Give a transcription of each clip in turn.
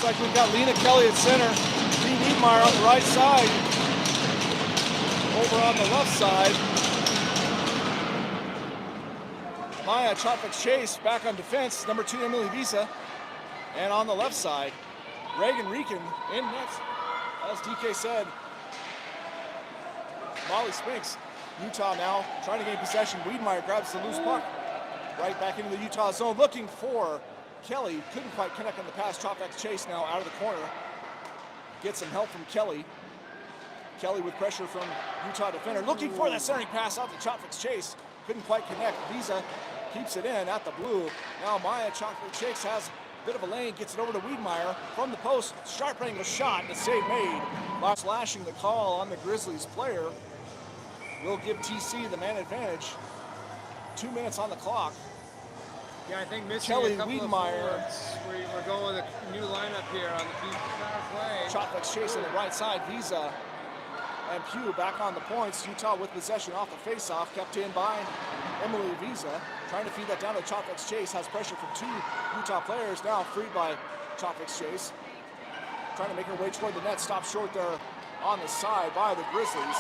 Looks like we've got Leena Kelly at center. Lee Wiedmeyer on the right side. Over on the left side. Maya Chase back on defense. Number 2, Emily Visa. And on the left side, Reagan Rieken in next. As DK said, Molly Spinks. Utah now trying to gain possession. Wiedmeyer grabs the loose puck. Right back into the Utah zone, looking for Kelly. Couldn't quite connect on the pass. Choplex Chase now out of the corner. Gets some help from Kelly. Kelly with pressure from Utah defender. Looking for that centering pass out to Choplex Chase. Couldn't quite connect. Visa keeps it in at the blue. Now Maya Choplex Chase has a bit of a lane. Gets it over to Wiedmeyer from the post. Sharp angle shot. The save made. By slashing the call on the Grizzlies player. Will give TC the man advantage. 2 minutes on the clock. Yeah, I think missing Kelly a couple Wiedmeyer. of forwards. We're going with a new lineup here on the power play. Choplex Chase on the right side. Visa and Pugh back on the points. Utah with possession off the faceoff, kept in by Emily Visa. Trying to feed that down to Choplex Chase. Has pressure from 2 Utah players. Now freed by Choplex Chase. Trying to make her way toward the net. Stopped short there on the side by the Grizzlies.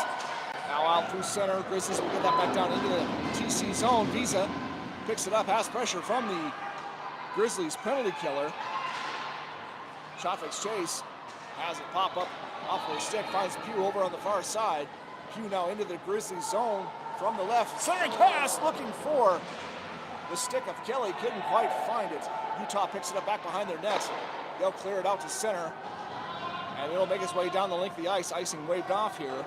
Now out through center. Grizzlies will get that back down into the TC zone. Visa picks it up, has pressure from the Grizzlies penalty killer. Choplex Chase has it pop up off the stick, finds Pugh over on the far side. Pugh now into the Grizzlies zone from the left. Centering pass, looking for the stick of Kelly, couldn't quite find it. Utah picks it up back behind their nets. They'll clear it out to center. And it'll make its way down the length of the ice. Icing waved off here.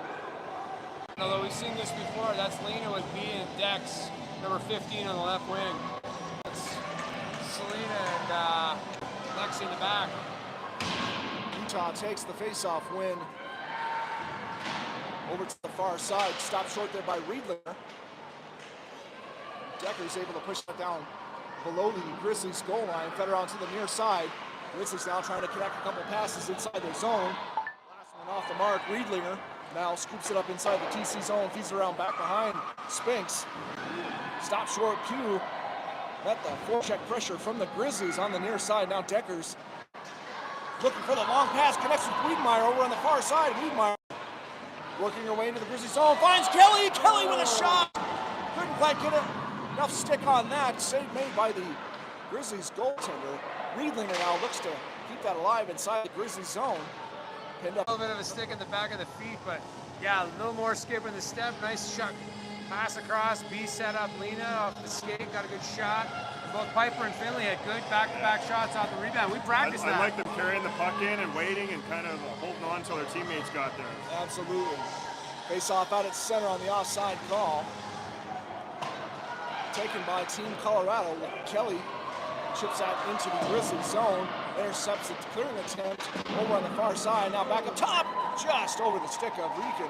Although we've seen this before, that's Leena with B and Dex, number 15 on the left wing. That's Selena and Lexi in the back. Utah takes the faceoff win over to the far side. Stopped short there by Riedlinger. Decker's able to push that down below the Grizzlies goal line. Fed her onto the near side. Grizzlies now trying to connect a couple passes inside their zone. Last one off the mark. Riedlinger now scoops it up inside the TC zone, feeds it around back behind Spinks. Stop short, Pugh. Let the forecheck pressure from the Grizzlies on the near side. Now Deckers looking for the long pass, connects with Wiedmeyer over on the far side. Wiedmeyer working her way into the Grizzlies zone, finds Kelly. Kelly with a shot. Couldn't quite get enough stick on that. Save made by the Grizzlies goaltender. Riedlinger now looks to keep that alive inside the Grizzlies zone. A little bit of a stick in the back of the feet, but yeah, a little more skip in the step. Nice shot. Pass across, B set up Leena off the skate, got a good shot. Both Piper and Finley had good back-to-back shots off the rebound. We practiced that. I like them carrying the puck in and waiting and kind of holding on until their teammates got there. Absolutely. Face off out at center on the offside call. Taken by Team Colorado. Kelly chips out into the Grizzlies zone. Intercepts the clearing attempt over on the far side. Now back up top, just over the stick of Rieken.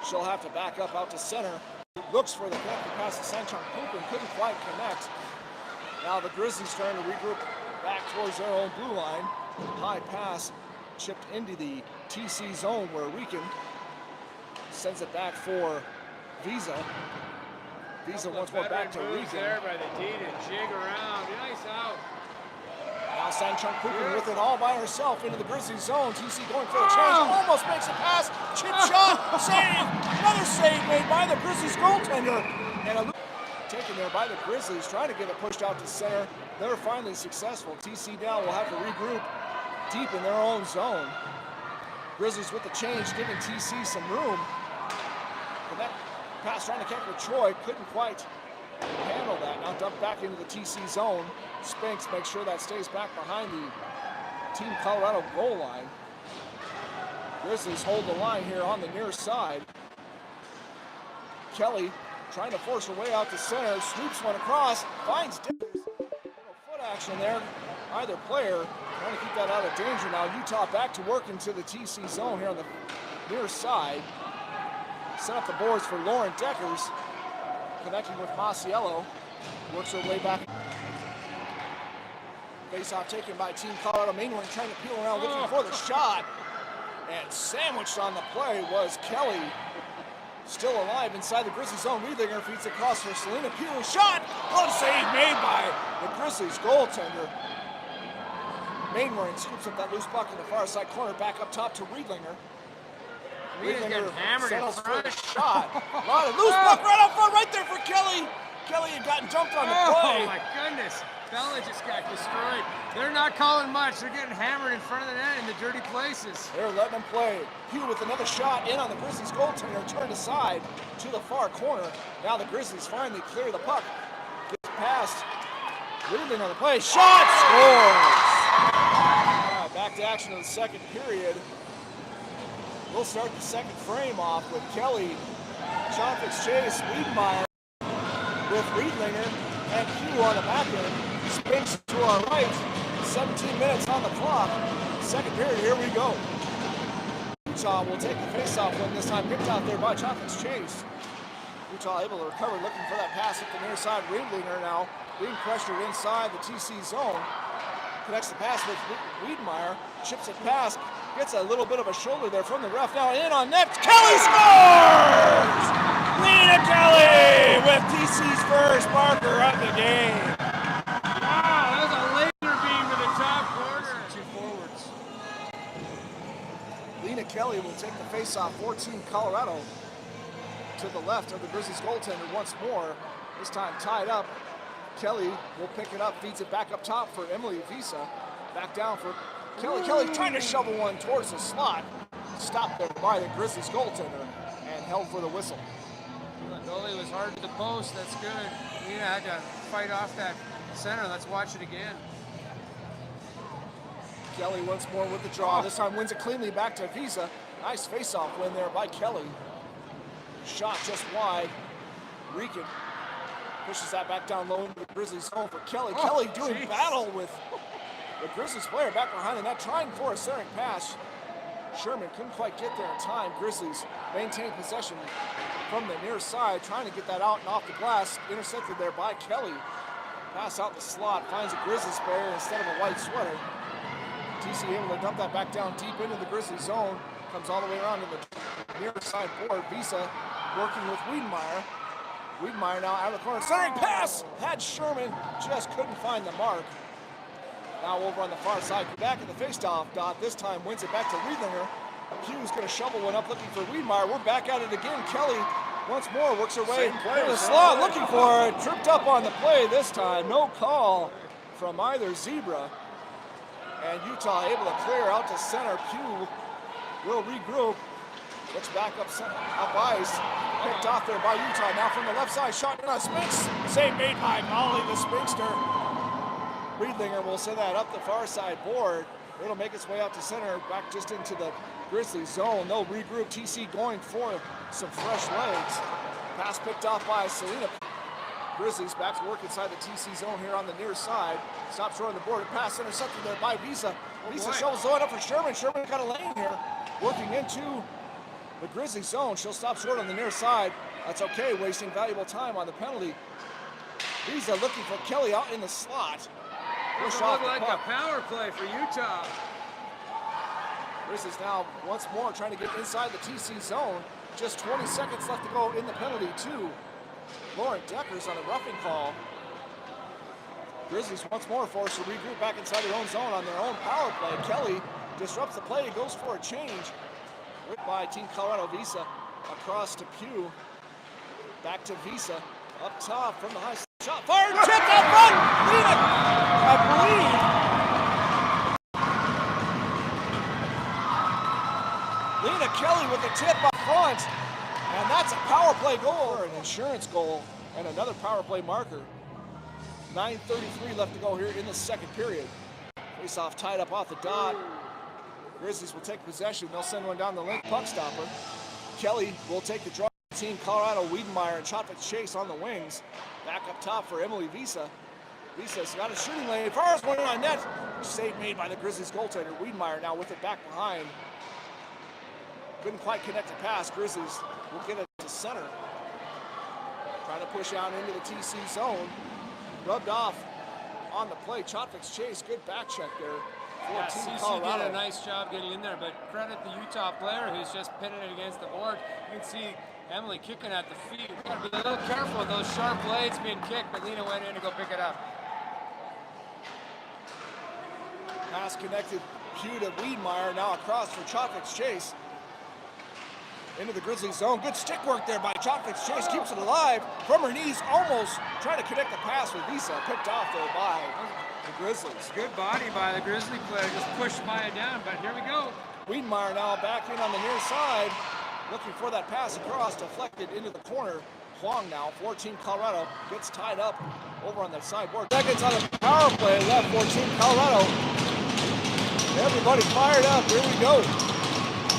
She'll have to back up out to center. Looks for the connecting pass to Sanchon Poopin, couldn't quite connect. Now the Grizzlies trying to regroup back towards their own blue line. High pass chipped into the TC zone where Rieken sends it back for Visa. Visa once more back to Rieken. There by the D to jig around. Nice out. Now Sanchon Poopin with it all by herself into the Grizzlies zone. TC going for the change. Almost makes a pass. Chip shot. Save. Another save made by the Grizzlies goaltender. And a taken there by the Grizzlies, trying to get it pushed out to center. They're finally successful. TC now will have to regroup deep in their own zone. Grizzlies with the change, giving TC some room. And that pass trying to catch with Troy, couldn't quite handle that. Now dumped back into the TC zone. Spinks makes sure that stays back behind the Team Colorado goal line. Grizzlies hold the line here on the near side. Kelly trying to force her way out to center, swoops one across, finds Dickers. Little foot action there, either player trying to keep that out of danger. Now Utah back to work into the TC zone here on the near side. Set up the boards for Lauren Deckers, connecting with Masiello, works her way back. Face-off taken by Team Colorado. Mainwing trying to peel around, looking for the shot. And sandwiched on the play was Kelly. Still alive inside the Grizzlies zone. Riedlinger feeds across for Selena Pugh. Shot! Glove save made by the Grizzlies goaltender. Mainwaring scoops up that loose puck in the far side corner, back up top to Riedlinger. Leena's getting hammered in settles for front. a shot. A lot of loose puck right up front, right there for Kelly. Kelly had gotten dumped on the play. Oh my goodness. Bella just got destroyed. They're not calling much. They're getting hammered in front of the net in the dirty places. They're letting them play. Hugh with another shot in on the Grizzlies goaltender, turned aside to the far corner. Now the Grizzlies finally clear the puck. Gets past Riedling on the play. Shot! Scores! All right, back to action in the second period. We'll start the second frame off with Kelly, Chonfix Chase, Wiedemeyer with Riedlinger, and Hugh on the back end. Spins to our right. 17 minutes on the clock. Second period, here we go. Utah will take the faceoff win, this time picked out there by Chonfix Chase. Utah able to recover, looking for that pass up the near side. Riedlinger now being pressured inside the TC zone. Connects the pass with Wiedemeyer, chips it past, gets a little bit of a shoulder there from the ref. Now in on net, Kelly scores! Leena Kelly with TC's first marker of the game. Wow, that was a laser beam to the top corner. Two forwards. Leena Kelly will take the faceoff for Team Colorado to the left of the Grizzlies goaltender once more. This time tied up. Kelly will pick it up, feeds it back up top for Emily Visa. Back down for Kelly. Kelly trying to shovel one towards the slot. Stopped there by the Grizzlies goaltender and held for the whistle. The goalie was hard to the post. That's good. Leena had to fight off that center. Let's watch it again. Kelly once more with the draw. This time wins it cleanly back to Visa. Nice face-off win there by Kelly. Shot just wide. Rieken pushes that back down low into the Grizzlies zone for Kelly. Kelly doing battle with the Grizzlies player back behind the net, trying for a centering pass. Sherman couldn't quite get there in time. Grizzlies maintain possession from the near side, trying to get that out and off the glass. Intercepted there by Kelly. Pass out the slot, finds a Grizzlies player instead of a white sweater. TC able to dump that back down deep into the Grizzlies zone. Comes all the way around to the near side board. Visa working with Wiedemeyer. Wiedemeyer now out of the corner. Centering pass! Had Sherman, just couldn't find the mark. Now over on the far side, back in the face-off dot. This time wins it back to Riedlinger. Hughes gonna shovel one up looking for Wiedemeyer. We're back at it again. Kelly once more works her way in the slot looking for it. Tripped up on the play this time. No call from either Zebra. And Utah able to clear out to center. Pugh will regroup. Looks back up ice. Picked off there by Utah. Now from the left side, shot in on Spinks. Save made by Molly, the Spinkster. Riedlinger will send that up the far side board. It'll make its way out to center, back just into the Grizzlies zone. They'll regroup. TC going for some fresh legs. Pass picked off by Selena. Grizzlies back to work inside the TC zone here on the near side. Stops short on the board. Pass intercepted there by Visa. Visa shovels the one up for Sherman. Sherman got a lane here. Working into the Grizzlies zone. She'll stop short on the near side. That's okay, wasting valuable time on the penalty. Visa looking for Kelly out in the slot. This looked like a power play for Utah. Grizzlies now once more trying to get inside the TC zone. Just 20 seconds left to go in the penalty too. Lauren Deckers on a roughing call. Grizzlies once more forced to regroup back inside their own zone on their own power play. Kelly disrupts the play, goes for a change. Whipped by Team Colorado. Visa across to Pugh. Back to Visa. Up top from the high shot. Fired, tipped out front! Leena, I believe. Leena Kelly with the tip up front. And that's a power play goal, or an insurance goal, and another power play marker. 9:33 left to go here in the second period. Face-off tied up off the dot. Grizzlies will take possession. They'll send one down the link. Puck stopper. Kelly will take the draw. Team Colorado, Wiedemeyer and Chonfix Chase on the wings. Back up top for Emily Visa. Visa's got a shooting lane. Fires one on net. Save made by the Grizzlies goaltender. Wiedemeyer now with it back behind. Couldn't quite connect the pass. Grizzlies will get it to center. Trying to push out into the TC zone. Rubbed off on the play. Chonfix Chase, good back check there. Yeah, CC did a nice job getting in there, but credit the Utah player who's just pinning it against the board. You can see Emily kicking at the feet. We've got to be a little careful with those sharp blades being kicked, but Leena went in to go pick it up. Pass connected. Pugh to Wiedmeyer. Now across for Chotvik's Chase. Into the Grizzlies zone. Good stick work there by Chotvik's Chase. Keeps it alive. From her knees, almost trying to connect the pass with Visa. Picked off there by the Grizzlies. Good body by the Grizzly player. Just pushed Maya down, but here we go. Wiedmeyer now back in on the near side. Looking for that pass across. Deflected into the corner. Huang now, 14 Colorado, gets tied up over on the sideboard. Seconds on the power play left, 14 Colorado. Everybody fired up, here we go.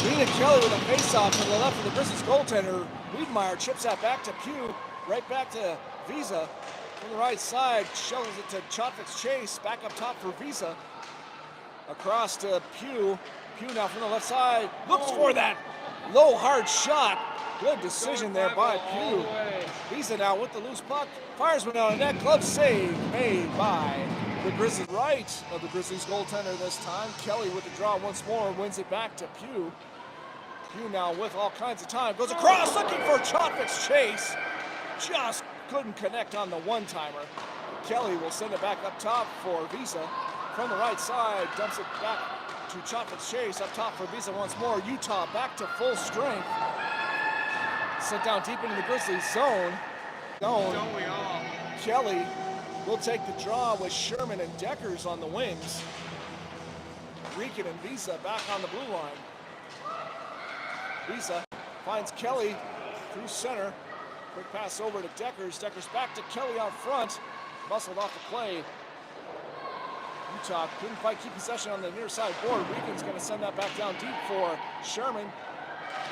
Leena Kelly with a face-off to the left of the Grizzlies goaltender. Wiedmeyer chips that back to Pugh, right back to Visa. From the right side, shovels it to Chotvik's Chase, back up top for Visa. Across to Pugh. Pugh now from the left side, looks for that low hard shot. Good decision there by Pugh. Visa now with the loose puck. Fires one out of net. Glove save made by the Grizzlies. Right of the Grizzlies goaltender this time. Kelly with the draw once more. Wins it back to Pugh. Pugh now with all kinds of time. Goes across looking for Chotvik's Chase. Just couldn't connect on the one-timer. Kelly will send it back up top for Visa. From the right side. Dumps it back to Chotvik's Chase. Up top for Visa once more. Utah back to full strength. Sent down deep into the Grizzlies zone. Don't we all? Kelly will take the draw with Sherman and Deckers on the wings. Rican and Visa back on the blue line. Visa finds Kelly through center. Quick pass over to Deckers. Deckers back to Kelly out front. Muscled off the play. Utah couldn't quite keep possession on the near side board. Rican's going to send that back down deep for Sherman.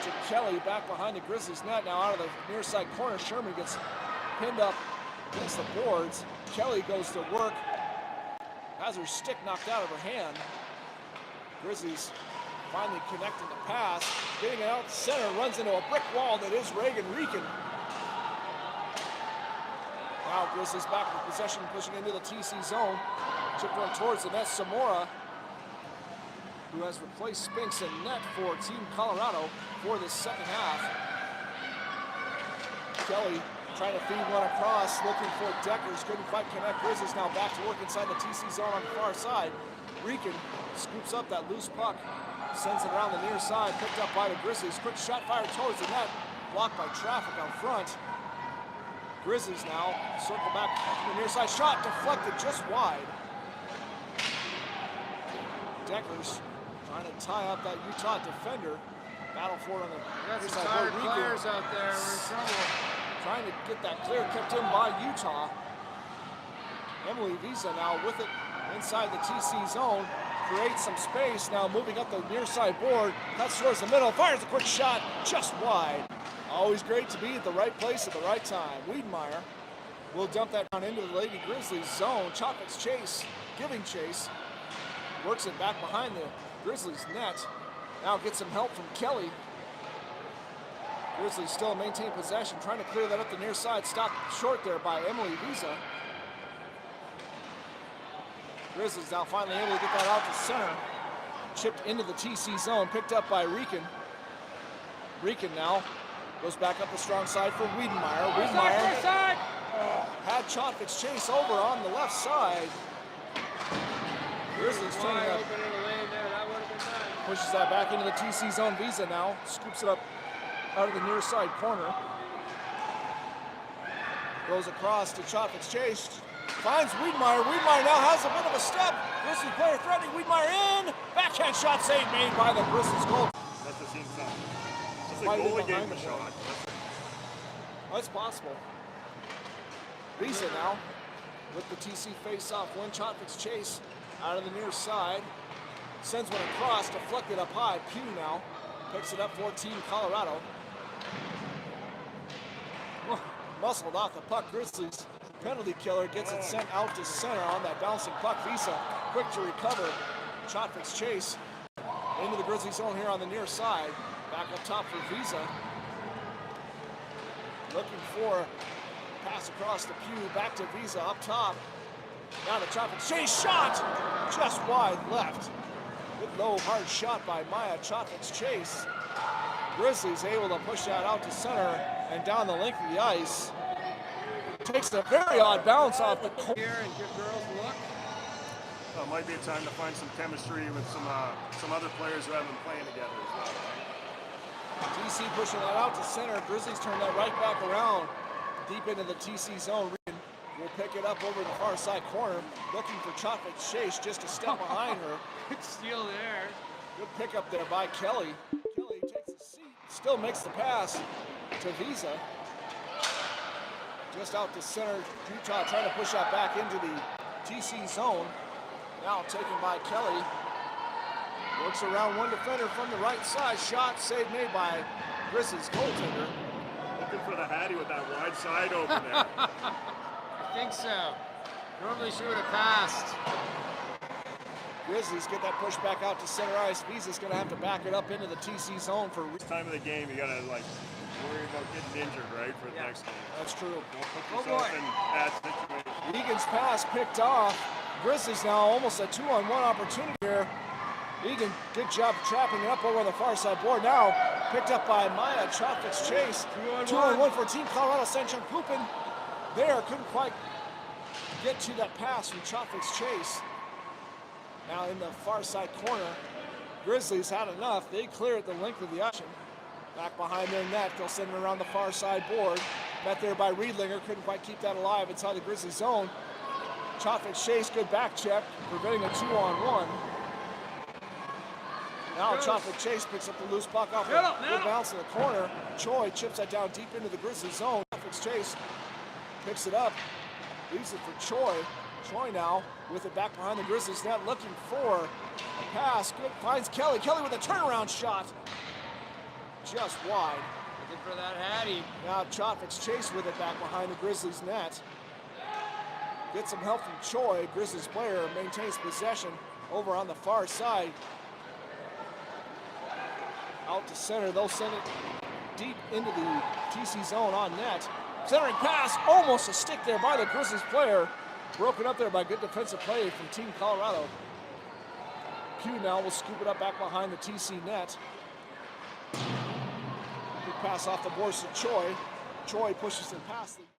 To Kelly back behind the Grizzlies net. Now out of the near side corner, Sherman gets pinned up against the boards. Kelly goes to work, has her stick knocked out of her hand. Grizzlies finally connecting the pass, getting it out center, runs into a brick wall that is Reagan Rican. Now Grizzlies back with possession, pushing into the TC zone. Chip one towards the net, Zamora, who has replaced Spinks in net for Team Colorado for this second half. Kelly trying to feed one across, looking for Deckers, couldn't quite connect. Grizzlies now back to work inside the TC zone on the far side. Rican scoops up that loose puck, sends it around the near side, picked up by the Grizzlies. Quick shot fired towards the net, blocked by traffic out front. Grizzlies now circle back to the near side, shot deflected just wide. Deckers trying to tie up that Utah defender. Battle for it on the Got some tired players out there. We're in trouble. Trying to get that clear, kept in by Utah. Emily Visa now with it inside the TC zone. Creates some space, now moving up the near side board. Cuts towards the middle, fires a quick shot, just wide. Always great to be at the right place at the right time. Wiedmeyer will dump that down into the Lady Grizzlies zone. Chotvik's Chase, giving chase. Works it back behind the Grizzlies net. Now gets some help from Kelly. Grizzlies still maintain possession, trying to clear that up the near side. Stopped short there by Emily Visa. Grizzlies now finally able to get that out to center. Chipped into the TC zone, picked up by Rican. Rican now goes back up the strong side for Wiedmeyer. Wiedmeyer had Chotvik's Chase over on the left side. Grizzlies turning up. Pushes that back into the TC zone. Visa now scoops it up out of the near side corner. Goes across to Chotvik's Chase. Finds Wiedmeyer. Wiedmeyer now has a bit of a step. Grizzlies player threatening. Wiedmeyer in. Backhand shot save made by the Grizzlies goal. That's the same sound. That's the goalie gave the shot. That's possible. Visa now with the TC face-off win. Chotvik's Chase out of the near side. Sends one across, deflected up high. Pugh now picks it up for Team Colorado. Muscled off the puck. Grizzlies penalty killer gets it sent out to center on that bouncing puck. Visa quick to recover. Chotvik's Chase into the Grizzlies zone here on the near side. Back up top for Visa. Looking for pass across the Pugh. Back to Visa up top. Now to Chotvik's Chase. Shot just wide left. Good low hard shot by Maya Chotvik's Chase. Grizzlies able to push that out to center and down the length of the ice. Takes a very odd bounce off the corner. Here and give girls a look. Might be a time to find some chemistry with some other players who haven't been playing together as well. TC pushing that out to center. Grizzlies turn that right back around, deep into the TC zone. Regan will pick it up over the far side corner, looking for Chocolate Chase just a step behind her. Good steal there. Good pickup there by Kelly. Kelly takes a seat, still makes the pass to Visa. Just out to center. Utah trying to push that back into the TC zone. Now taken by Kelly. Works around one defender from the right side. Shot save made by Grizzlies goaltender. Looking for the Hattie with that wide side open there. I think so. Normally she would have passed. Grizzlies get that push back out to center ice. Visa's going to have to back it up into the TC zone for. This time of the game, you gotta like worry about getting injured, right, for the next game. That's true. Put yourself in that situation. Egan's pass picked off. Grizzlies now almost a 2-on-1 opportunity here. Egan, good job trapping it up over on the far side board. Now picked up by Maya Chocolate's Chase. 2-on-1 for Team Colorado. Sanchon Pupin there. Couldn't quite get to that pass from Chocolate's Chase. Now in the far side corner, Grizzlies had enough. They clear at the length of the action. Back behind their net, they'll send it around the far side board. Met there by Riedlinger, couldn't quite keep that alive inside the Grizzlies zone. Chocolate Chase, good back check, preventing a 2-on-1. Now Chocolate Chase picks up the loose puck off the good bounce in the corner. Choi chips that down deep into the Grizzlies zone. Chocolate Chase picks it up, leaves it for Choi. Choi now with it back behind the Grizzlies net, looking for a pass. Good, finds Kelly. Kelly with a turnaround shot. Just wide. Looking for that Hattie. Now Choffick's Chase with it back behind the Grizzlies net. Gets some help from Choi. Grizzlies player maintains possession over on the far side. Out to center. They'll send it deep into the TC zone on net. Centering pass. Almost a stick there by the Grizzlies player. Broken up there by good defensive play from Team Colorado. Q now will scoop it up back behind the TC net. Good pass off the boards to Choi. Choi pushes it past the